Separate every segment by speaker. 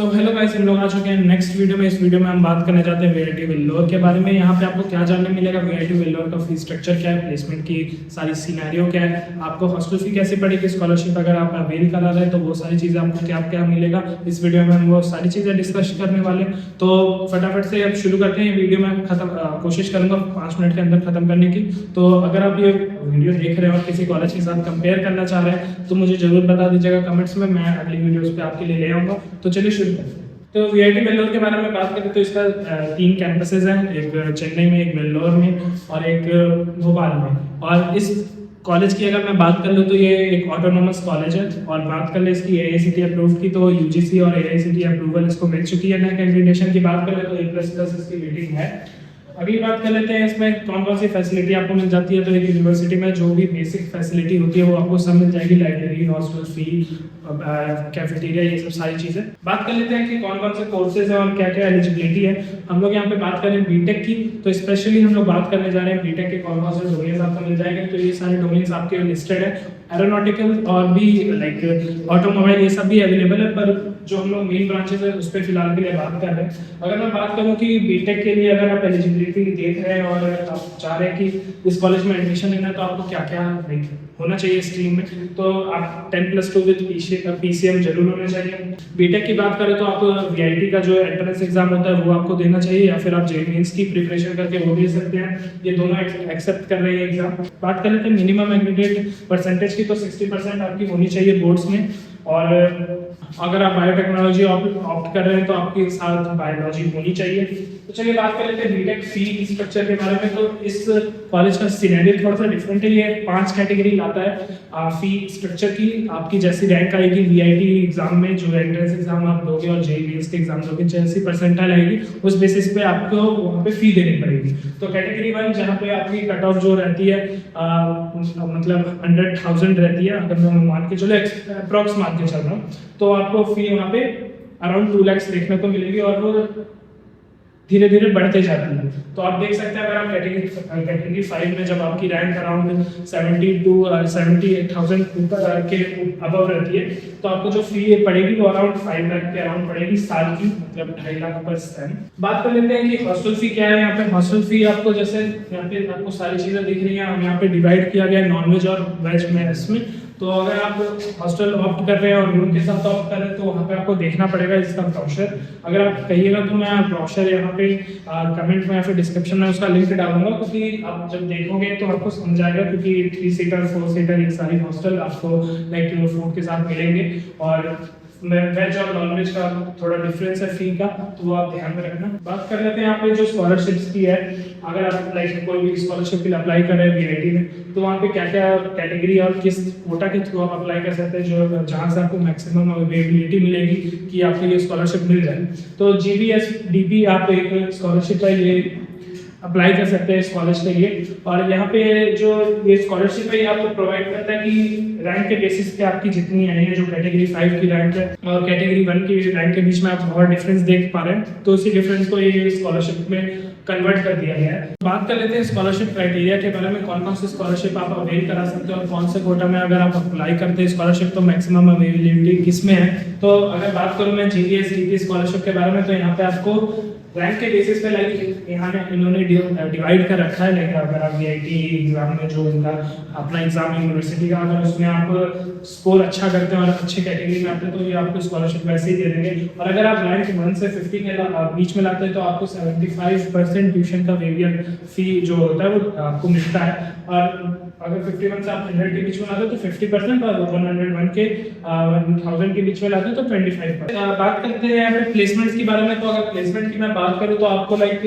Speaker 1: तो hello guys, हम लोग आ चुके हैं नेक्स्ट वीडियो में। इस वीडियो में हम बात करने जाते हैं वीआईटी वेल्लोर के बारे में। यहाँ पे आपको क्या जानने मिलेगा, वीआईटी वेल्लोर का फी स्ट्रक्चर क्या है, प्लेसमेंट की सारी सिनेरियो क्या है, आपको हॉस्टल फी कैसे पड़ेगी, स्कॉलरशिप अगर आप अवेल करा रहे हैं तो वो सारी चीज़ें आपको क्या क्या मिलेगा। इस वीडियो में हम वो सारी चीज़ें डिस्कस करने वाले। तो फटाफट से अब शुरू करते हैं। वीडियो में कोशिश करूँगा 5 मिनट के अंदर खत्म करने की। तो अगर आप ये वीडियो देख रहे हैं और किसी कॉलेज के साथ कंपेयर करना चाह रहे हैं तो मुझे जरूर बता दीजिएगा कमेंट्स में, मैं अगली वीडियोस पे आपके लिए ले आऊँगा। तो चलिए शुरू करते हैं। तो वीआईटी वेल्लोर के बारे में बात करें तो इसका 3 कैंपसेस हैं, एक चेन्नई में, एक वेल्लोर में और एक भोपाल में। और इस कॉलेज की अगर मैं बात कर लूँ तो ये एक ऑटोनोमस कॉलेज है। और बात कर ले इसकी एआईसीटी अप्रूव की, तो यूजीसी और एआईसीटी अप्रूवल इसको मिल चुकी है। नेक एक्रीडेशन की बात करें तो A++ इसकी रेटिंग है। अभी बात कर लेते हैं इसमें कौन कौन सी फैसिलिटी आपको मिल जाती है। तो एक यूनिवर्सिटी में जो भी बेसिक फैसिलिटी होती है वो आपको सब मिल जाएगी, लाइब्रेरी, हॉस्टल फी, कैफेटेरिया, ये सब सारी चीज़ें। बात कर लेते हैं कि कौन कौन से कोर्सेज हैं और क्या क्या एलिजिबिलिटी है। हम लोग यहाँ पे बात करें बीटेक की, तो स्पेशली हम लोग बात करने जा रहे हैं बीटेक के कौन कौन से डोमेन्स आपको मिल जाएंगे। तो ये सारे डोमेन्स आपके लिस्टेड है, एरोनॉटिकल और भी लाइक ऑटोमोबाइल, ये सब भी अवेलेबल है। पर जो हम लोग मेन ब्रांचेस है उस पर फिलहाल के लिए बात कर रहे हैं। अगर मैं बात करूँ कि बीटेक के लिए अगर आप एलिजिबिलिटी देख रहे हैं और आप चाह रहे हैं कि इस कॉलेज में एडमिशन लेना है तो आपको क्या क्या होना चाहिए स्ट्रीम में, तो आप 10+2 विद पीसीएम जरूर होना चाहिए। बीटेक की बात करें तो आप वीआईटी का जो एंट्रेंस एग्जाम होता है वो आपको देना चाहिए, या फिर आप जेईई मेंस की प्रिपरेशन करके वो दे सकते हैं। ये दोनों एक्सेप्ट कर रहे हैं एग्जाम। बात कर लेते हैं मिनिमम एग्रीगेट परसेंटेज की, तो 60% आपकी होनी चाहिए बोर्ड्स में। और अगर आप बायोटेक्नोलॉजी ऑप्ट कर रहे हैं तो आपके साथ बायोलॉजी होनी चाहिए। तो चलिए बात कर लेते हैं बीटेक फी स्ट्रक्चर के बारे में। तो इस कॉलेज का सिनेरियो थोड़ा सा डिफरेंट है। ये 5 कैटेगरी लाता है फी स्ट्रक्चर की। आपकी जैसी रैंक आएगी वीआईटी एग्जाम में, जो एंट्रेंस एग्जाम आप दोगे और जेईई मेंस के एग्जाम दोगे, जैसी परसेंटाइल आएगी उस बेसिस पे आपको वहाँ पे फी देनी पड़ेगी। तो कैटेगरी 1 जहाँ पे आपकी कट ऑफ जो रहती है मतलब 100,000 रहती है, अगर मैं मान के चलो अप्रॉक्स मान के चल रहा हूँ, तो आपको फी वहाँ पे अराउंड 2 लाख देखने को मिलेगी और वो धीरे धीरे बढ़ते जाती है। तो आप देख सकते हैं अगर आप कैटेगरी 5 में जब आपकी रैंक अराउंड 78,000 के अबव रहती है तो आपको जो फी पड़ेगी वो अराउंड 5 लाख के अराउंड पड़ेगी साल की, मतलब 2.5 लाख पर सेम। बात कर लेते हैं कि हॉस्टल फी क्या है। यहाँ पे हॉस्टल फी आपको जैसे यहाँ पे आपको सारी चीजें दिख रही हैं, हम यहाँ पे डिवाइड किया गया है नॉनवेज और वेज में इसमें। तो अगर आप हॉस्टल ऑप्ट कर रहे हैं और रूम के साथ ऑप्ट कर रहे हैं तो वहाँ पे आपको देखना पड़ेगा इसका ब्रोशर। अगर आप कहिएगा तो मैं ब्रोशर यहाँ पे कमेंट में या फिर डिस्क्रिप्शन में उसका लिंक डालूंगा, क्योंकि आप जब देखोगे तो आपको समझ आएगा। क्योंकि 3 सीटर 4 सीटर ये सारी हॉस्टल आपको लाइक फूड के साथ मिलेंगे। और वेज और नॉन वेज का थोड़ा डिफरेंस है फी का, तो वो आप ध्यान में रखना। बात कर लेते हैं यहाँ पे जो स्कॉलरशिप्स की है। अगर आप लाइक कोई भी स्कॉलरशिप के लिए अप्लाई कर रहे हैं वीआईटी में, तो वहाँ पे क्या क्या कैटेगरी और किस कोटा के थ्रू आप अप्लाई कर सकते हैं, जो जहाँ से आपको मैक्सिमम अवेलेबिलिटी मिलेगी कि आपको ये स्कॉलरशिप मिल जाए। तो GBSDP आप एक स्कॉलरशिप है, ये अप्लाई कर सकते हैं इस कॉलेज के लिए। और यहाँ पे जो ये स्कॉलरशिप है ये आपको प्रोवाइड करता है कि रैंक के बेसिस पे आपकी जितनी है, जो कैटेगरी 5 की रैंक है और कैटेगरी 1 की रैंक के बीच में आप बहुत डिफरेंस देख पा रहे हैं, तो उसी डिफरेंस को ये स्कॉलरशिप में कन्वर्ट कर दिया गया है। बात कर लेते हैं स्कॉलरशिप क्राइटेरिया के बारे में, कौन कौन सी स्कॉलरशिप आप अवेल करा सकते हो और कौन से कोटा में अगर आप अप्लाई करते हैं स्कॉलरशिप तो मैक्सिमम अवेलेबिलिटी किस में है। तो अगर बात करूँ मैं GBSDP स्कॉलरशिप के बारे में, तो यहाँ पे आपको रैंक के बेसिस पे लाइक यहाँ इन्होंने डिवाइड कर रखा है। लेकिन अगर आप वीआईटी एग्जाम में जो उनका अपना एग्जाम यूनिवर्सिटी का, अगर उसमें आप स्कोर अच्छा करते हैं और अच्छे कैटेगरी में आते हैं तो ये आपको स्कॉलरशिप वैसे ही दे देंगे। और अगर आप रैंक 1 से 50 के बीच में लाते हैं तो आपको 75% ट्यूशन का वेरियर फी जो होता है वो आपको मिलता है। और अगर 51 से आप 100 के बीच में लाते हो तो 50%, और 101 के 1000 के बीच में लाते हो तो 25%। बात करते हैं यहाँ पे प्लेसमेंट्स के बारे में। तो अगर प्लेसमेंट की मैं बात करूँ तो आपको लाइक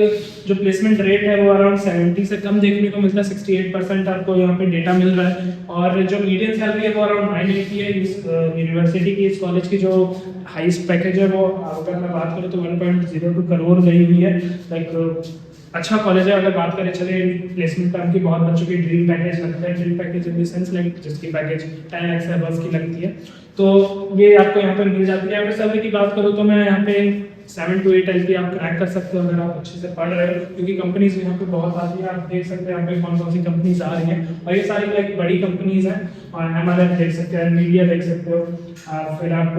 Speaker 1: जो प्लेसमेंट रेट है वो अराउंड 70 से कम देखने को मिलता है। 68% आपको यहाँ पे डेटा मिल रहा है। और जो मीडियम सैलरी है वो अराउंड 980 है। इस यूनिवर्सिटी की, इस कॉलेज की जो हाईएस्ट पैकेज है वो अगर मैं बात करूँ तो 1.02 करोड़ गई हुई है। लाइक अच्छा कॉलेज है। अगर बात करें चले प्लेसमेंट टर्म की, बहुत बच्चों की ड्रीम पैकेज लगता है, dream package in the sense like जिसकी पैकेज 10 लाख से अबव की लगती है, तो ये आपको यहाँ पे मिल जाती है। अगर सैलरी की बात करूँ तो मैं यहाँ पे 7 to 8 LP आप क्रैक कर सकते हो अगर आप अच्छे से पढ़ रहे हो, क्योंकि कंपनीज यहाँ पे बहुत आती है। आप देख सकते हैं यहाँ पे कौन कौन सी कंपनीज आ रही हैं, और ये सारी लाइक बड़ी कंपनीज हैं। और MRF देख सकते हैं, मीडिया देख सकते हो, फिर आप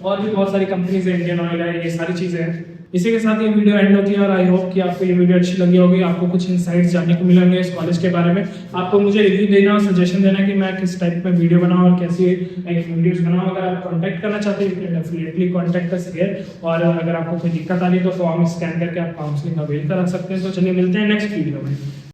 Speaker 1: और भी बहुत सारी कंपनीज है, इंडियन ऑयल है, ये सारी चीज़ें हैं। इसी के साथ ये वीडियो एंड होती है और आई होप कि आपको ये वीडियो अच्छी लगी होगी, आपको कुछ इंसाइट्स जानने को मिलेंगे इस कॉलेज के बारे में। आपको मुझे रिव्यू देना और सजेशन देना कि मैं किस टाइप में वीडियो बनाऊँ और कैसी एक वीडियोस बनाऊँ। अगर आप कॉन्टैक्ट करना चाहते हैं डेफिनेटली कॉन्टैक्ट कर सकते हैं, और अगर आपको कोई दिक्कत आ रही है तो फॉर्म स्कैन करके आप काउंसलिंग अवेल करा सकते हैं। तो चलिए मिलते हैं नेक्स्ट वीडियो में।